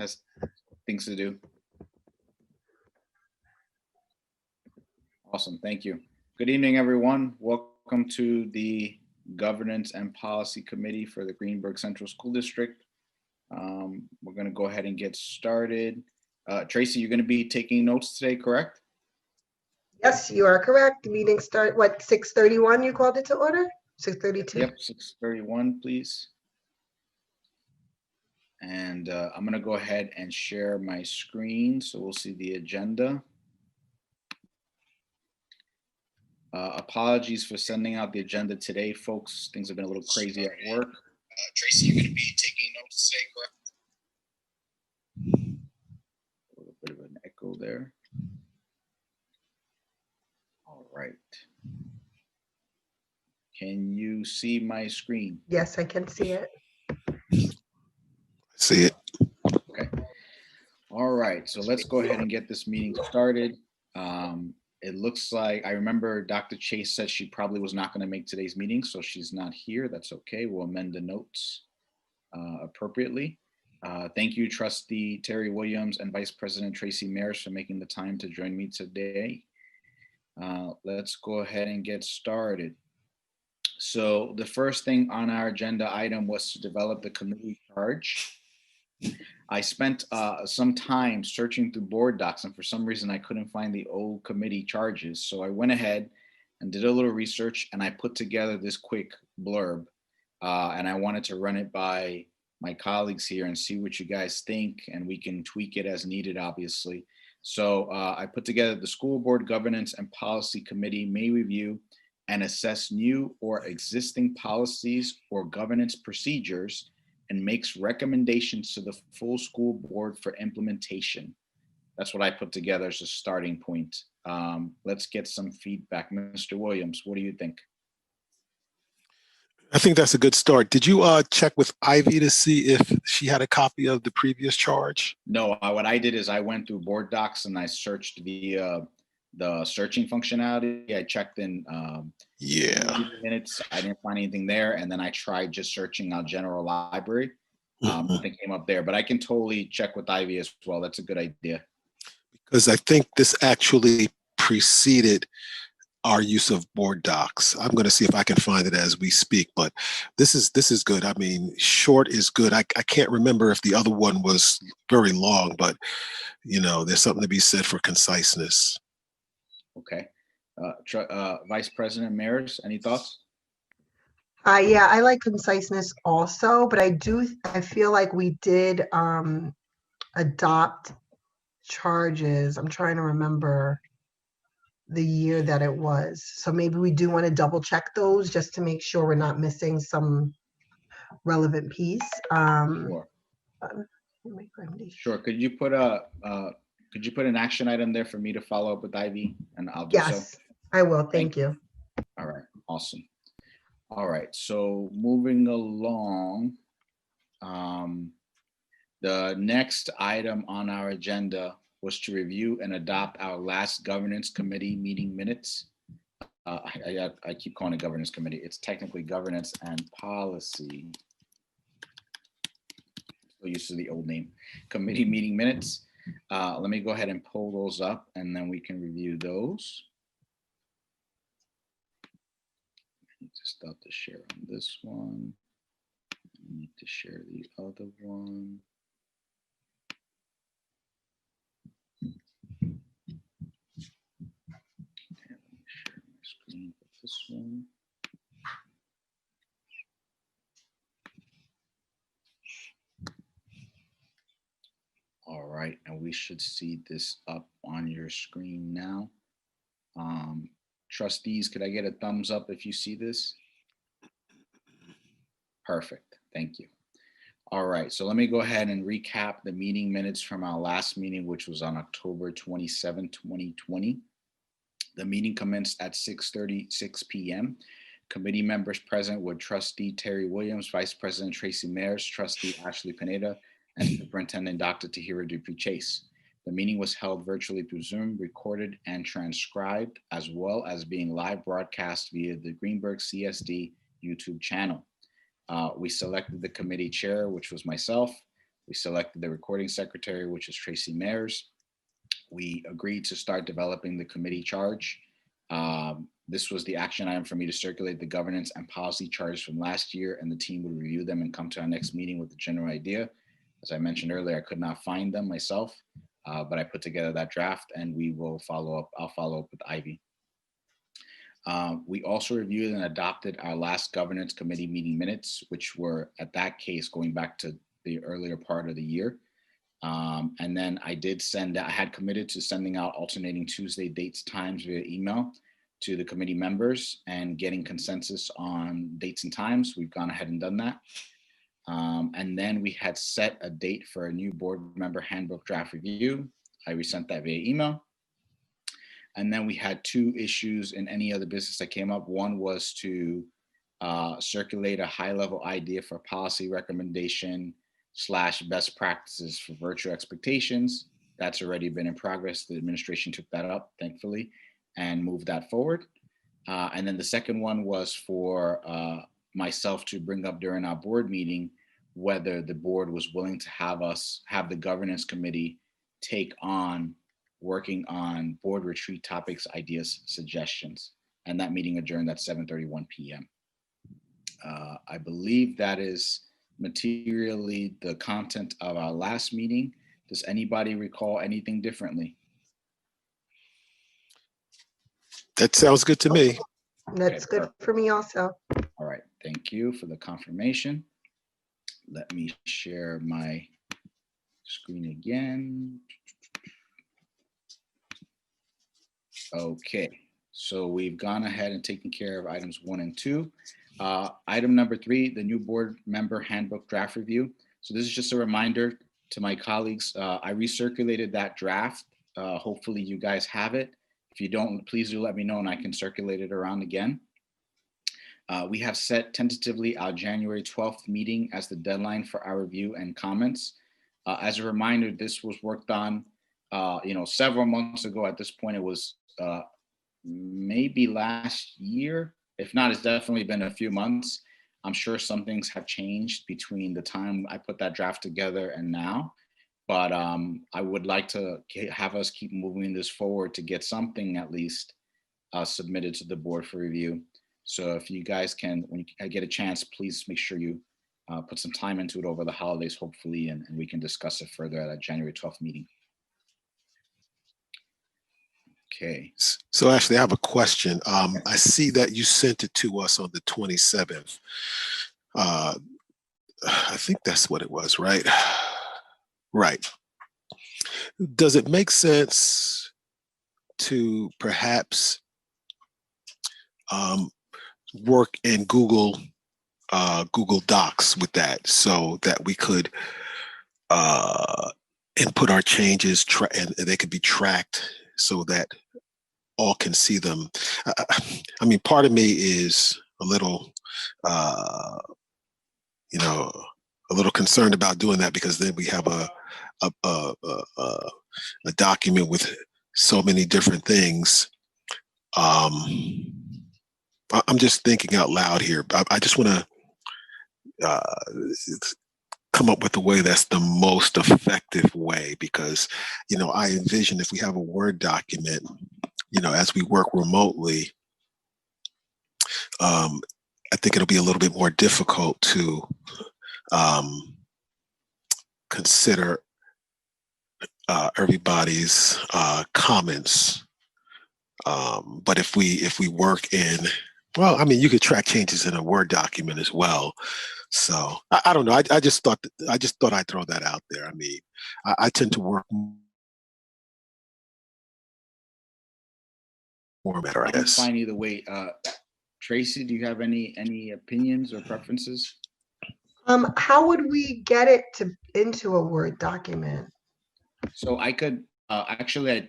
has things to do. Awesome, thank you. Good evening, everyone. Welcome to the Governance and Policy Committee for the Greenburgh Central School District. We're going to go ahead and get started. Tracy, you're going to be taking notes today, correct? Yes, you are correct. The meeting start, what, 6:31 you called it to order? 6:32? Yep, 6:31, please. And I'm going to go ahead and share my screen so we'll see the agenda. Apologies for sending out the agenda today, folks. Things have been a little crazy at work. Tracy, you're going to be taking notes today, correct? A little bit of an echo there. All right. Can you see my screen? Yes, I can see it. See it. Okay. All right. So let's go ahead and get this meeting started. It looks like, I remember Dr. Chase said she probably was not going to make today's meeting, so she's not here. That's okay. We'll amend the notes appropriately. Thank you, Trustee Terry Williams and Vice President Tracy Maris for making the time to join me today. Let's go ahead and get started. So the first thing on our agenda item was to develop the committee charge. I spent some time searching through board docs, and for some reason I couldn't find the old committee charges. So I went ahead and did a little research, and I put together this quick blurb, and I wanted to run it by my colleagues here and see what you guys think, and we can tweak it as needed, obviously. So I put together the School Board Governance and Policy Committee may review and assess new or existing policies or governance procedures and makes recommendations to the full school board for implementation. That's what I put together as a starting point. Let's get some feedback. Mr. Williams, what do you think? I think that's a good start. Did you check with Ivy to see if she had a copy of the previous charge? No, what I did is I went through board docs and I searched the searching functionality. I checked in minutes. I didn't find anything there. And then I tried just searching on general library. Nothing came up there, but I can totally check with Ivy as well. That's a good idea. Because I think this actually preceded our use of board docs. I'm going to see if I can find it as we speak, but this is good. I mean, short is good. I can't remember if the other one was very long, but you know, there's something to be said for conciseness. Okay. Vice President Maris, any thoughts? Yeah, I like conciseness also, but I feel like we did adopt charges. I'm trying to remember the year that it was. So maybe we do want to double check those just to make sure we're not missing some relevant piece. Sure. Sure. Could you put an action item there for me to follow up with Ivy, and I'll do so? Yes, I will. Thank you. All right. Awesome. All right. So moving along, the next item on our agenda was to review and adopt our last governance committee meeting minutes. I keep calling it governance committee. It's technically governance and policy. So used to the old name, committee meeting minutes. Let me go ahead and pull those up and then we can review those. I need to stop the share on this one. I need to share the other one. This one. All right, and we should see this up on your screen now. Trustees, could I get a thumbs up if you see this? Perfect, thank you. All right, so let me go ahead and recap the meeting minutes from our last meeting, which was on October 27, 2020. The meeting commenced at 6:36 p.m. Committee members present were Trustee Terry Williams, Vice President Tracy Maris, Trustee Ashley Pineda, and Superintendent Dr. Tahira Dupree Chase. The meeting was held virtually through Zoom, recorded and transcribed, as well as being live broadcast via the Greenburgh CSD YouTube channel. We selected the committee chair, which was myself. We selected the recording secretary, which is Tracy Mayers. We agreed to start developing the committee charge. This was the action item for me to circulate the governance and policy charges from last year, and the team would review them and come to our next meeting with a general idea. As I mentioned earlier, I could not find them myself, but I put together that draft, and we will follow up. I'll follow up with Ivy. We also reviewed and adopted our last governance committee meeting minutes, which were, at that case, going back to the earlier part of the year. And then I had committed to sending out alternating Tuesday dates, times via email to the committee members and getting consensus on dates and times. We've gone ahead and done that. And then we had set a date for a new board member handbook draft review. I resent that via email. And then we had two issues in any other business that came up. One was to circulate a high-level idea for policy recommendation / best practices for virtual expectations. That's already been in progress. The administration took that up, thankfully, and moved that forward. And then the second one was for myself to bring up during our board meeting whether the board was willing to have the governance committee take on working on board retreat topics, ideas, suggestions. And that meeting adjourned at 7:31 p.m. I believe that is materially the content of our last meeting. Does anybody recall anything differently? That sounds good to me. That's good for me also. All right, thank you for the confirmation. Let me share my screen again. Okay, so we've gone ahead and taken care of items 1 and 2. Item number 3, the new board member handbook draft review. So this is just a reminder to my colleagues. I recirculated that draft. Hopefully you guys have it. If you don't, please do let me know and I can circulate it around again. We have set tentatively our January 12th meeting as the deadline for our review and comments. As a reminder, this was worked on several months ago. At this point, it was maybe last year. If not, it's definitely been a few months. I'm sure some things have changed between the time I put that draft together and now. But I would like to have us keep moving this forward to get something at least submitted to the board for review. So if you guys can, when you get a chance, please make sure you put some time into it over the holidays, hopefully, and we can discuss it further at a January 12th meeting. Okay. So Ashley, I have a question. I see that you sent it to us on the 27th. I think that's what it was, right? Right. Does it make sense to perhaps work in Google Docs with that so that we could input our changes and they could be tracked so that all can see them? I mean, part of me is a little, a little concerned about doing that, because then we have a document with so many different things. I'm just thinking out loud here. I just want to come up with a way that's the most effective way, because, I envision if we have a Word document, as we work remotely, I think it'll be a little bit more difficult to consider everybody's comments. But if we work in, well, I mean, you could track changes in a Word document as well. So I don't know. I just thought I'd throw that out there. I mean, I tend to work more better, I guess. Fine either way. Tracy, do you have any opinions or preferences? How would we get it into a Word document? So I could actually,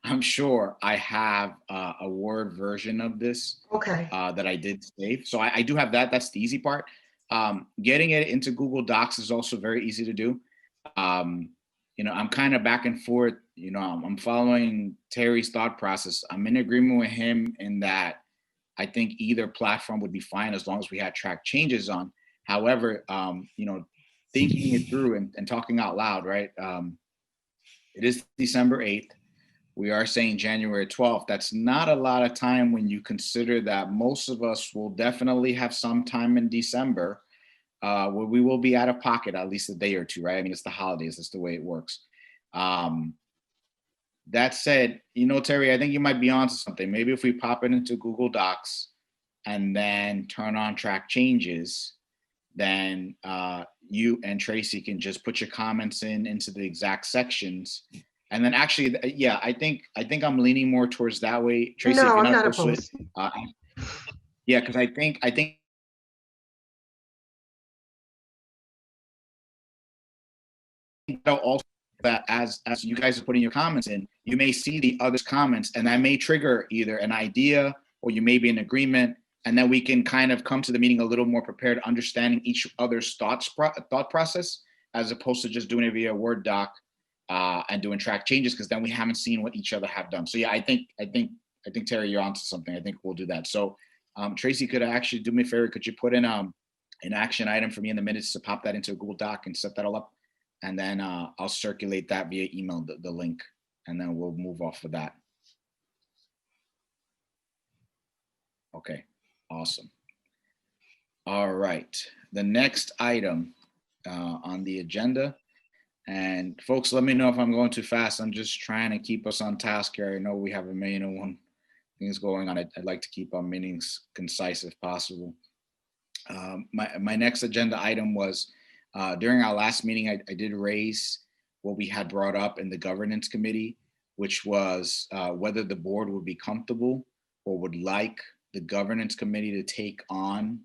I'm sure I have a Word version of this. Okay. That I did save. So I do have that. That's the easy part. Getting it into Google Docs is also very easy to do. I'm kind of back and forth. I'm following Terry's thought process. I'm in agreement with him in that I think either platform would be fine as long as we had track changes on. However, thinking it through and talking out loud, right? It is December 8th. We are saying January 12th. That's not a lot of time when you consider that most of us will definitely have some time in December where we will be out of pocket at least a day or two, right? I mean, it's the holidays. That's the way it works. That said, Terry, I think you might be onto something. Maybe if we pop it into Google Docs and then turn on track changes, then you and Tracy can just put your comments into the exact sections. And then actually, yeah, I think I'm leaning more towards that way. Tracy, if No, you're I'm not not opposed to it, opposed. yeah, because I think also that as you guys are putting your comments in, you may see the others' comments, and that may trigger either an idea or you may be in agreement, and then we can kind of come to the meeting a little more prepared, understanding each other's thought process, as opposed to just doing it via Word doc and doing track changes, because then we haven't seen what each other have done. So yeah, I think Terry, you're onto something. I think we'll do that. So Tracy, could actually do me a favor? Could you put in an action item for me in the minutes to pop that into a Google Doc and set that all up? And then I'll circulate that via email, the link, and then we'll move off of that. Okay, awesome. All right, the next item on the agenda, and folks, let me know if I'm going too fast. I'm just trying to keep us on task here. I know we have 1,000,001 things going on. I'd like to keep our meetings concise if possible. My next agenda item was during our last meeting, I did raise what we had brought up in the governance committee, which was whether the board would be comfortable or would like the governance committee to take on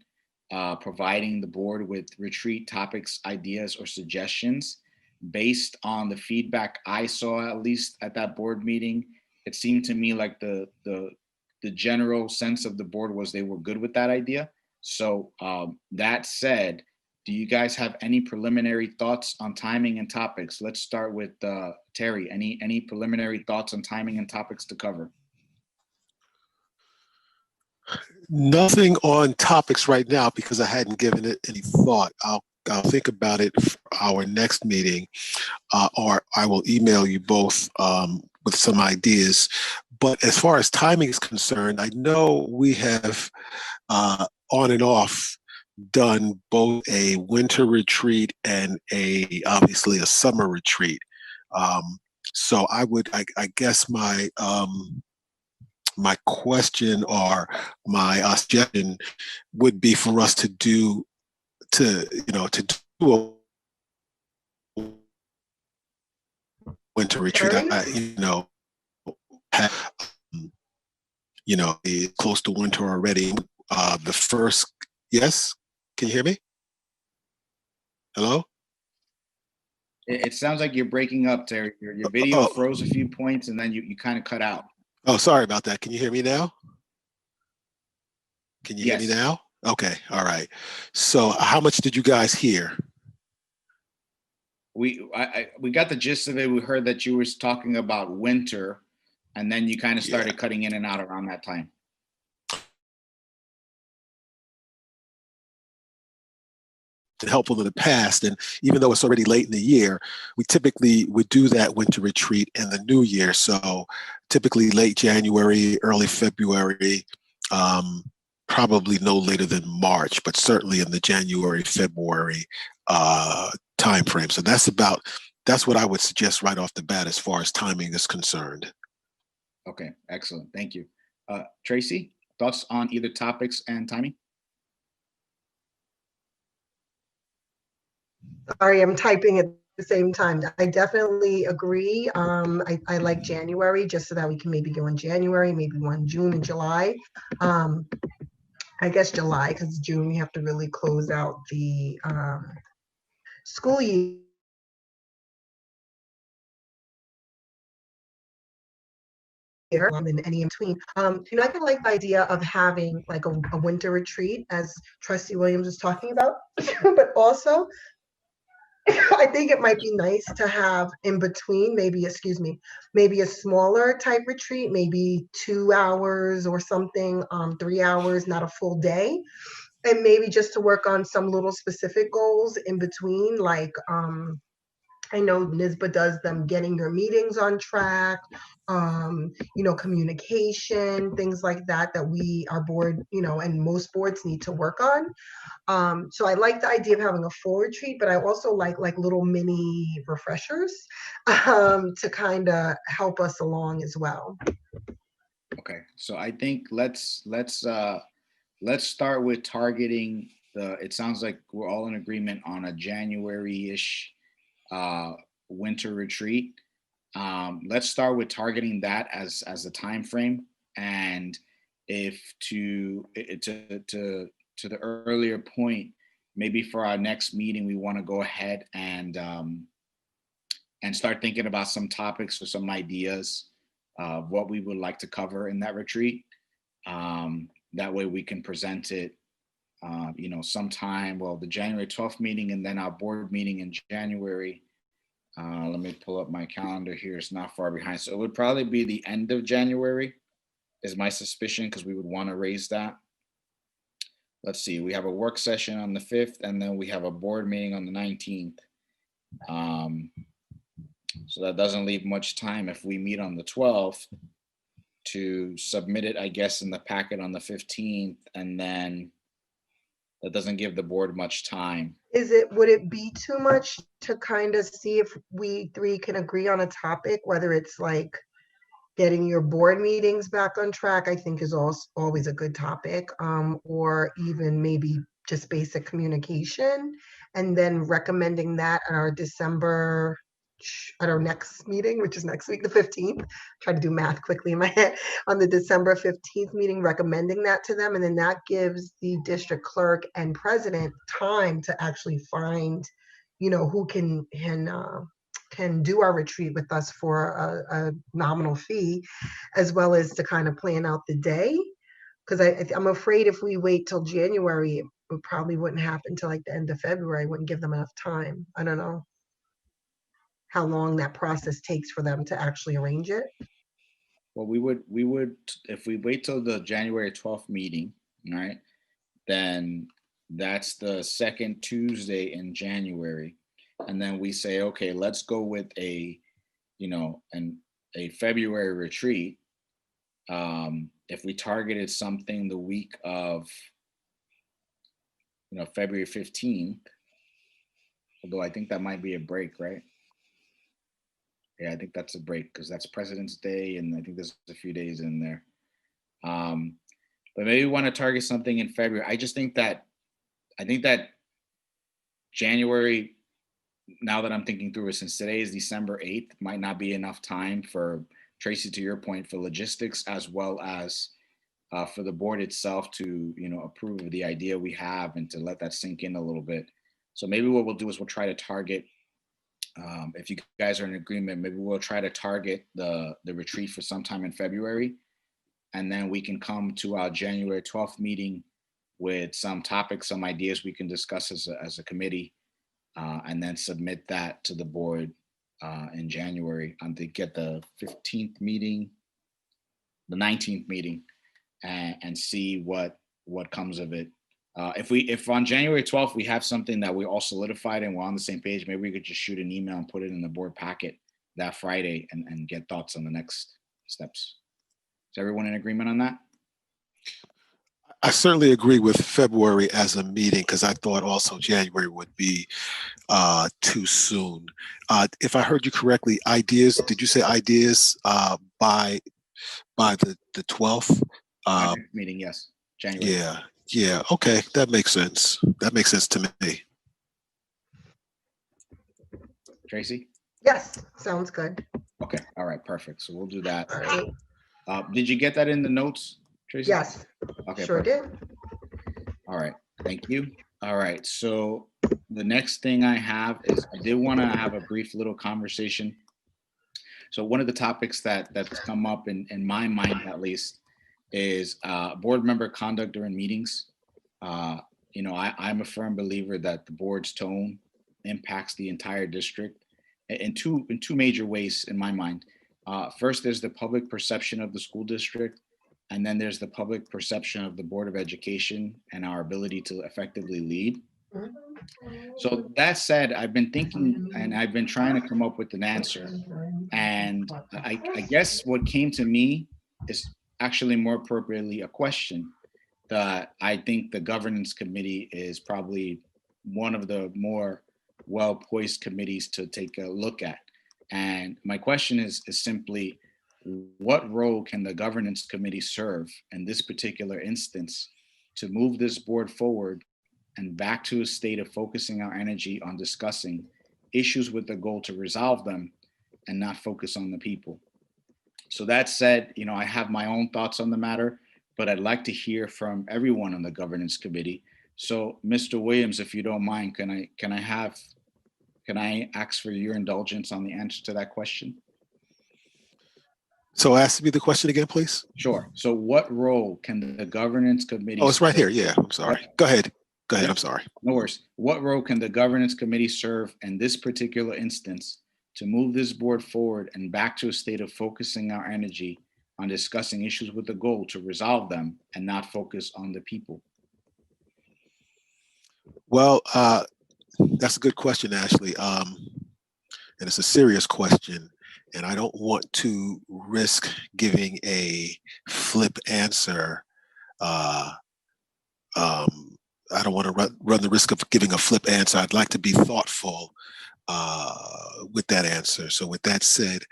providing the board with retreat topics, ideas, or suggestions based on the feedback I saw, at least at that board meeting. It seemed to me like the general sense of the board was they were good with that idea. So that said, do you guys have any preliminary thoughts on timing and topics? Let's start with Terry. Any preliminary thoughts on timing and topics to cover? Nothing on topics right now because I hadn't given it any thought. I'll think about it for our next meeting, or I will email you both with some ideas. But as far as timing is concerned, I know we have on and off done both a winter retreat and obviously a summer retreat. So I guess my my question or my suggestion would be for us to do a winter retreat. It's close to winter already. The first, yes, can you hear me? Hello? It sounds like you're breaking up, Terry. Your video froze a few points and then you kind of cut out. Oh, sorry about that. Can you hear me now? Can you hear me Yes. now? Okay, all right. So how much did you guys hear? We got the gist of it. We heard that you were talking about winter, and then you kind of started cutting in and out around that time. Helpful in the past, and even though it's already late in the year, we typically would do that winter retreat in the new year. So typically late January, early February, probably no later than March, but certainly in the January, February time frame. So that's what I would suggest right off the bat as far as timing is concerned. Okay, excellent. Thank you. Tracy, thoughts on either topics and timing? Sorry, I'm typing at the same time. I definitely agree. I like January, just so that we can maybe go in January, maybe one June and July. I guess July, because June we have to really close out the school year. And any in between. I kind of like the idea of having like a winter retreat, as Trustee Williams was talking about, but also I think it might be nice to have in between, maybe a smaller type retreat, maybe 2 hours or something, 3 hours, not a full day. And maybe just to work on some little specific goals in between, like I know NISBA does them getting your meetings on track, communication, things like that, that our board, and most boards need to work on. So I like the idea of having a full retreat, but I also like little mini refreshers to kind of help us along as well. Okay, so I think let's start with targeting it sounds like we're all in agreement on a January-ish winter retreat. Let's start with targeting that as a time frame, and if to the earlier point, maybe for our next meeting we want to go ahead and start thinking about some topics or some ideas of what we would like to cover in that retreat. That way we can present it sometime, well, the January 12th meeting and then our board meeting in January. Let me pull up my calendar here. It's not far behind. So it would probably be the end of January is my suspicion, because we would want to raise that. Let's see, we have a work session on the 5th and then we have a board meeting on the 19th. So that doesn't leave much time if we meet on the 12th to submit it, I guess, in the packet on the 15th, and then that doesn't give the board much time. Would it be too much to kind of see if we three can agree on a topic, whether it's like getting your board meetings back on track, I think is also always a good topic, or even maybe just basic communication, and then recommending that at our next meeting, which is next week, the 15th. Try to do math quickly in my head. On the December 15th meeting, recommending that to them, and then that gives the district clerk and president time to actually find, who can do our retreat with us for a nominal fee, as well as to kind of plan out the day. Because I'm afraid if we wait till January, it probably wouldn't happen till like the end of February. Wouldn't give them enough time. I don't know how long that process takes for them to actually arrange it. Well, we would if we wait till the January 12th meeting, right? Then that's the second Tuesday in January. And then we say, okay, let's go with a February retreat. If we targeted something the week of February 15th, although I think that might be a break, right? Yeah, I think that's a break because that's President's Day, and I think there's a few days in there. But maybe we want to target something in February. I think that January, now that I'm thinking through it, since today is December 8th, might not be enough time for Tracy, to your point, for logistics, as well as for the board itself to approve of the idea we have and to let that sink in a little bit. So maybe what we'll do is we'll try to target, if you guys are in agreement, maybe we'll try to target the retreat for sometime in February, and then we can come to our January 12th meeting with some topics, some ideas we can discuss as a committee, and then submit that to the board in January to get the 15th meeting, the 19th meeting, and see what comes of it. If on January 12th we have something that we all solidified and we're on the same page, maybe we could just shoot an email and put it in the board packet that Friday and get thoughts on the next steps. Is everyone in agreement on that? I certainly agree with February as a meeting, because I thought also January would be too soon. If I heard you correctly, ideas, did you say ideas by the 12th? Meeting, yes. January. Yeah. Okay, that makes sense. That makes sense to me. Tracy? Yes, sounds good. Okay, all right, perfect. So we'll do that. All right. Did you get that in the notes, Tracy? Yes. Okay, sure perfect. did. All right, thank you. All right, so the next thing I have is I did want to have a brief little conversation. So one of the topics that's come up in my mind, at least, is board member conduct during meetings. I'm a firm believer that the board's tone impacts the entire district in two major ways in my mind. First, there's the public perception of the school district, and then there's the public perception of the Board of Education and our ability to effectively lead. So that said, I've been thinking and I've been trying to come up with an answer. And I guess what came to me is actually more appropriately a question that I think the governance committee is probably one of the more well-poised committees to take a look at. And my question is simply, what role can the governance committee serve in this particular instance to move this board forward and back to a state of focusing our energy on discussing issues with the goal to resolve them and not focus on the people? So that said, I have my own thoughts on the matter, but I'd like to hear from everyone on the governance committee. So, Mr. Williams, if you don't mind, can I ask for your indulgence on the answer to that question? So ask me the question again, please. Sure. So what role can the governance committee? Oh, it's right here. Yeah, I'm sorry. Go ahead. Go ahead. I'm sorry. No worries. What role can the governance committee serve in this particular instance to move this board forward and back to a state of focusing our energy on discussing issues with the goal to resolve them and not focus on the people? Well, that's a good question, Ashley. And it's a serious question. And I don't want to risk giving a flip answer. I don't want to run the risk of giving a flip answer. I'd like to be thoughtful with that answer. So with that said,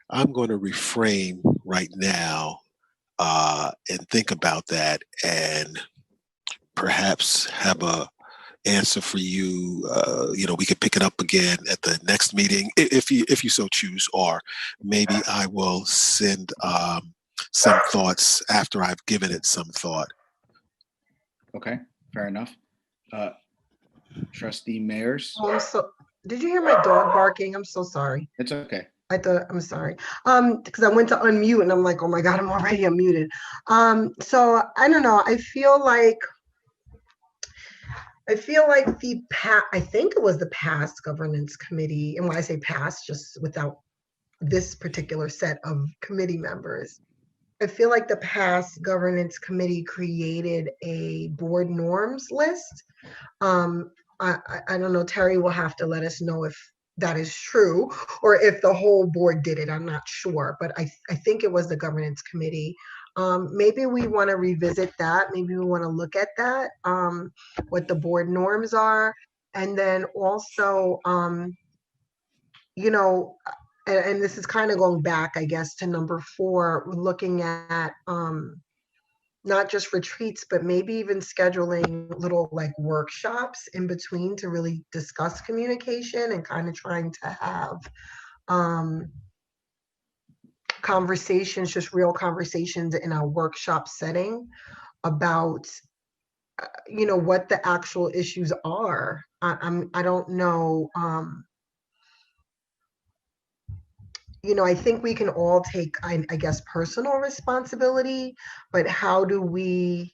I'm going to refrain right now and think about that and perhaps have a answer for you. We could pick it up again at the next meeting if you so choose, or maybe I will send some thoughts after I've given it some thought. Okay, fair enough. Trustee Mayers. Did you hear my dog barking? I'm so sorry. It's okay. I'm sorry. Because I went to unmute and I'm like, oh my God, I'm already unmuted. So I don't know. I feel like I think it was the past governance committee, and when I say past, just without this particular set of committee members, I feel like the past governance committee created a board norms list. I don't know, Terry will have to let us know if that is true or if the whole board did it. I'm not sure, but I think it was the governance committee. Maybe we want to revisit that. Maybe we want to look at that, what the board norms are. And then also, and this is kind of going back, I guess, to number 4, looking at not just retreats, but maybe even scheduling little like workshops in between to really discuss communication and kind of trying to have conversations, just real conversations in a workshop setting about what the actual issues are. I don't know. I think we can all take, I guess, personal responsibility, but how do we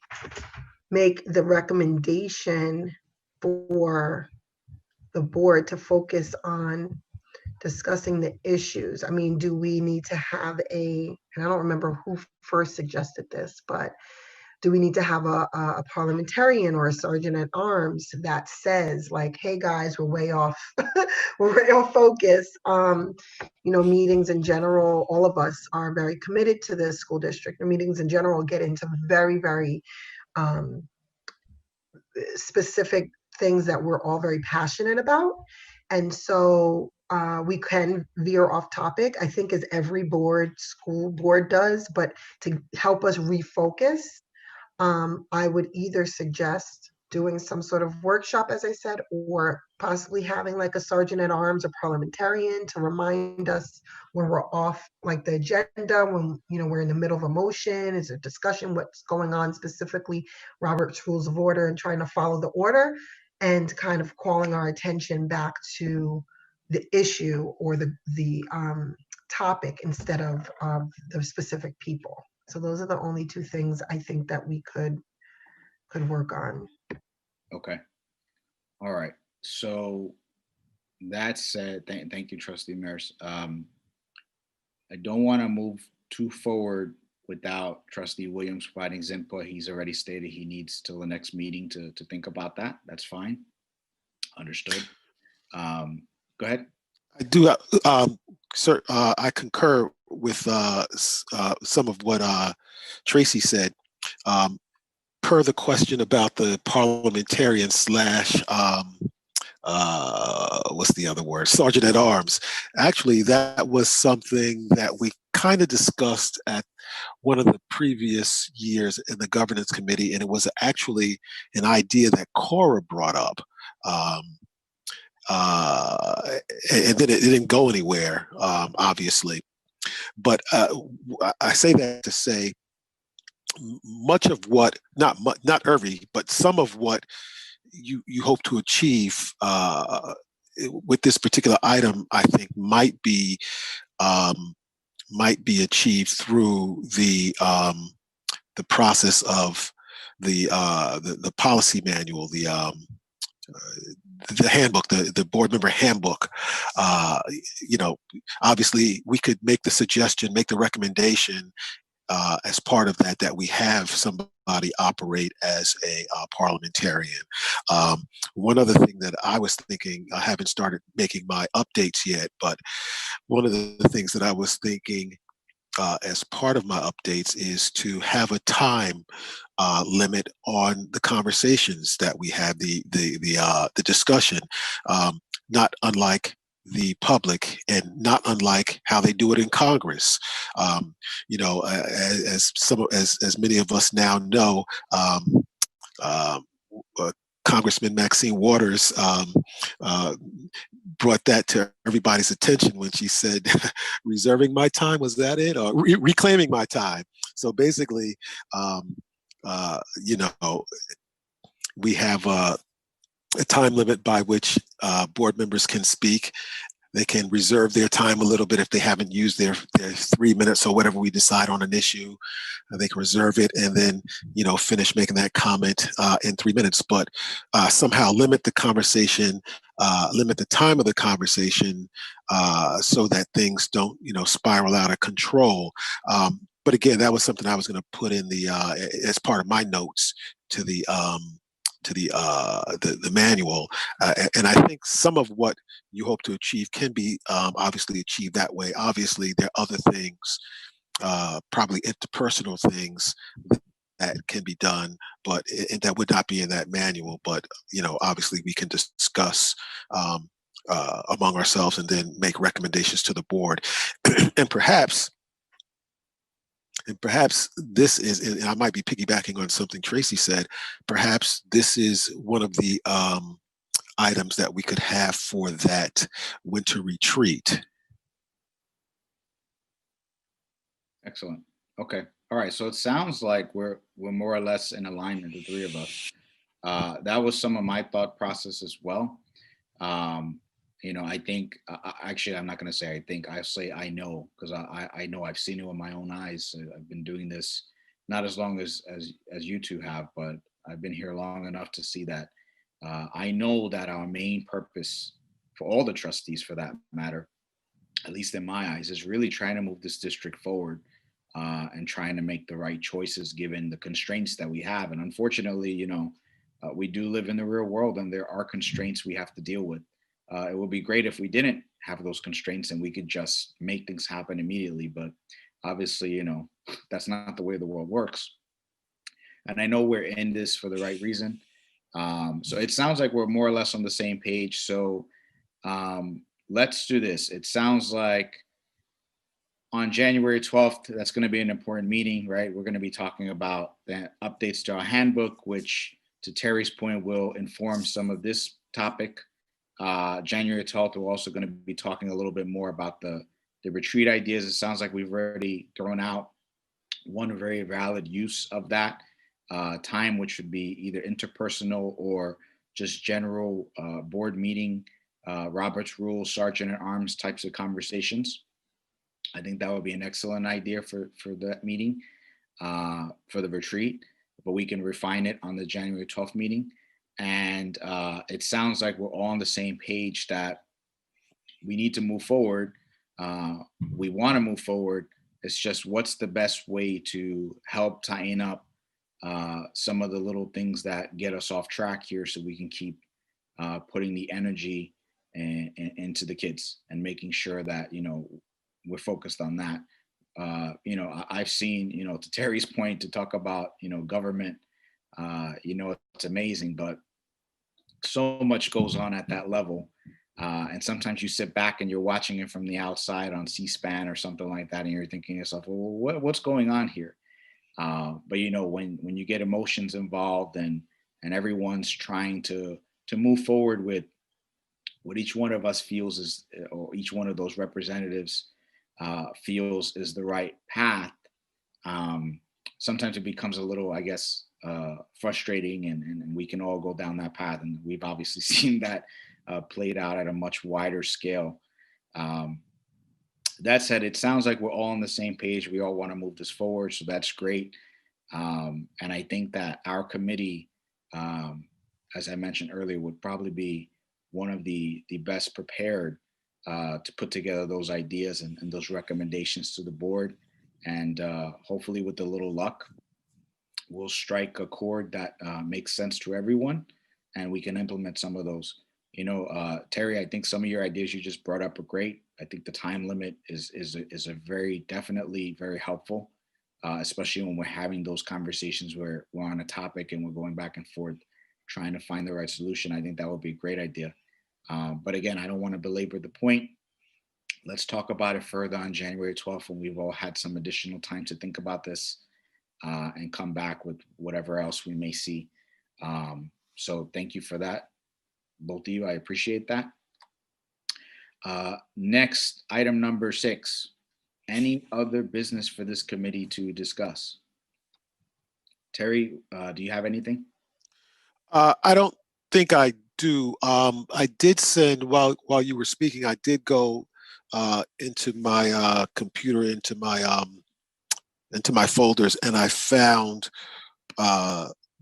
make the recommendation for the board to focus on discussing the issues? I mean, do we need to have and I don't remember who first suggested this, but do we need to have a parliamentarian or a sergeant at arms that says like, hey guys, we're way off, we're way off focus. Meetings in general, all of us are very committed to the school district. The meetings in general get into very, very specific things that we're all very passionate about. And so we can veer off topic, I think, as every school board does, but to help us refocus, I would either suggest doing some sort of workshop, as I said, or possibly having like a sergeant at arms or parliamentarian to remind us when we're off like the agenda, when we're in the middle of a motion, is a discussion, what's going on specifically, Robert's Rules of Order, and trying to follow the order, and kind of calling our attention back to the issue or the topic instead of the specific people. So those are the only 2 things I think that we could work on. Okay. All right. So that said, thank you, Trustee Maris. I don't want to move too forward without Trustee Williams providing his input, he's already stated he needs till the next meeting to think about that. That's fine. Understood. Go ahead. I do, sir. I concur with some of what Tracy said. Um, per the question about the parliamentarian slash what's the other word, sergeant at arms. Actually, that was something that we kind of discussed at one of the previous years in the governance committee, and it was actually an idea that Cora brought up. Um, uh, and then it didn't go anywhere, obviously. But I say that to say much of what, not every, but some of what you hope to achieve with this particular item, I think um, might be achieved through the process of the policy manual, the handbook, the board member handbook. You know, obviously, we could make the suggestion, make the recommendation as part of that we have somebody operate as a parliamentarian. One other thing that I was thinking, I haven't started making my updates yet, but one of the things that I was thinking as part of my updates is to have a time limit on the conversations that we have, the discussion, not unlike the public and not unlike how they do it in Congress. You know, as many of us now know, um, Congressman Maxine Waters brought that to everybody's attention when she said, reserving my time, was that it? Or reclaiming my time. So basically, you know, we have a time limit by which board members can speak. They can reserve their time a little bit if they haven't used their 3 minutes or whatever we decide on an issue. They can reserve it and then, you know, finish making that comment in 3 minutes. But somehow limit the conversation, limit the time of the conversation so that things don't, you know, spiral out of control. But again, that was something I was going to put in as part of my notes to the manual, and I think some of what you hope to achieve can be obviously achieved that way. Obviously, there are other things, probably interpersonal things that can be done, but that would not be in that manual. But you know, obviously, we can discuss among ourselves and then make recommendations to the board, and perhaps. And perhaps this is, and I might be piggybacking on something Tracy said, perhaps this is one of the items that we could have for that winter retreat. Excellent. Okay. All right. So it sounds like we're more or less in alignment, the three of us. That was some of my thought process as well. Um, you know, I think actually I'm not going to say I think, I say I know, because I know I've seen it with my own eyes. I've been doing this not as long as you two have, but I've been here long enough to see that. I know that our main purpose for all the trustees, for that matter, at least in my eyes, is really trying to move this district forward and trying to make the right choices given the constraints that we have. And unfortunately, you know, we do live in the real world and there are constraints we have to deal with. It would be great if we didn't have those constraints and we could just make things happen immediately. But obviously, you know, that's not the way the world works. And I know we're in this for the right reason. So it sounds like we're more or less on the same page. So let's do this. It sounds like on January 12th, that's going to be an important meeting, right? We're going to be talking about the updates to our handbook, which, to Terry's point, will inform some of this topic. January 12th, we're also going to be talking a little bit more about the retreat ideas. It sounds like we've already thrown out one very valid use of that time, which would be either interpersonal or just general board meeting, Robert's Rules, Sergeant at Arms types of conversations. I think that would be an excellent idea for that meeting, for the retreat, but we can refine it on the January 12th meeting. And it sounds like we're all on the same page that we need to move forward. We want to move forward, It's just what's the best way to help tighten up some of the little things that get us off track here, so we can keep putting the energy into the kids and making sure that we're focused on that. I've seen, to Terry's point, to talk about government. It's amazing, but so much goes on at that level. And sometimes you sit back and you're watching it from the outside on C-SPAN or something like that, and you're thinking to yourself, well, what's going on here? But when you get emotions involved, and everyone's trying to move forward with what each one of us feels is, or each one of those representatives feels is the right path, sometimes it becomes a little, I guess, frustrating, and we can all go down that path. And we've obviously seen that played out at a much wider scale. That said, it sounds like we're all on the same page. We all want to move this forward, so that's great. And I think that our committee, as I mentioned earlier, would probably be one of the best prepared to put together those ideas and those recommendations to the board. And hopefully, with a little luck, we'll strike a chord that makes sense to everyone, and we can implement some of those. Terry, I think some of your ideas you just brought up are great. I think the time limit is a very definitely very helpful, especially when we're having those conversations where we're on a topic and we're going back and forth trying to find the right solution. I think that would be a great idea. But again, I don't want to belabor the point. Let's talk about it further on January 12th when we've all had some additional time to think about this, and come back with whatever else we may see. So thank you for that, both of you. I appreciate that. Next, item number 6. Any other business for this committee to discuss? Terry, do you have anything? I don't think I do. I did send, while you were speaking, I did go into my computer, into my folders, and I found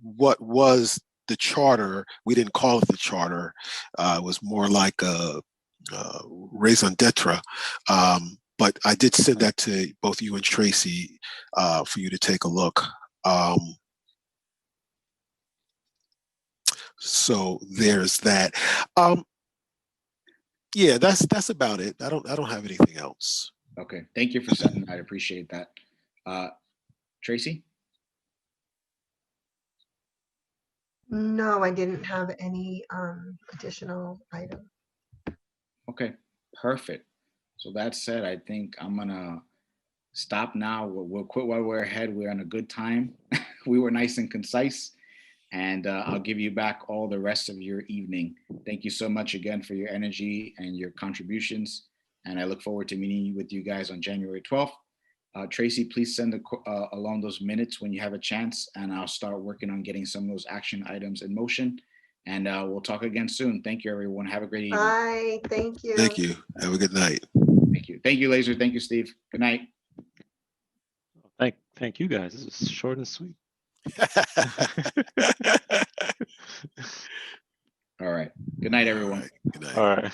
what was the charter. We didn't call it the charter. It was more like a raison d'etre. But I did send that to both you and Tracy for you to take a look. So there's that. Yeah, that's about it. I don't have anything else. Okay, thank you for sending that. I appreciate that. Tracy? No, I didn't have any additional item. Okay, perfect. So that said, I think I'm gonna stop now. We'll quit while we're ahead. We're on a good time. We were nice and concise, and I'll give you back all the rest of your evening. Thank you so much again for your energy and your contributions, and I look forward to meeting with you guys on January 12th. Tracy, please send along those minutes when you have a chance, and I'll start working on getting some of those action items in motion. And we'll talk again soon. Thank you, everyone. Have a great evening. Bye. Thank you. Thank you. Have a good night. Thank you. Thank you, Laser. Thank you, Steve. Good night. Thank you guys. This is short and sweet. All right. Good night, everyone. All right. Good night. All right.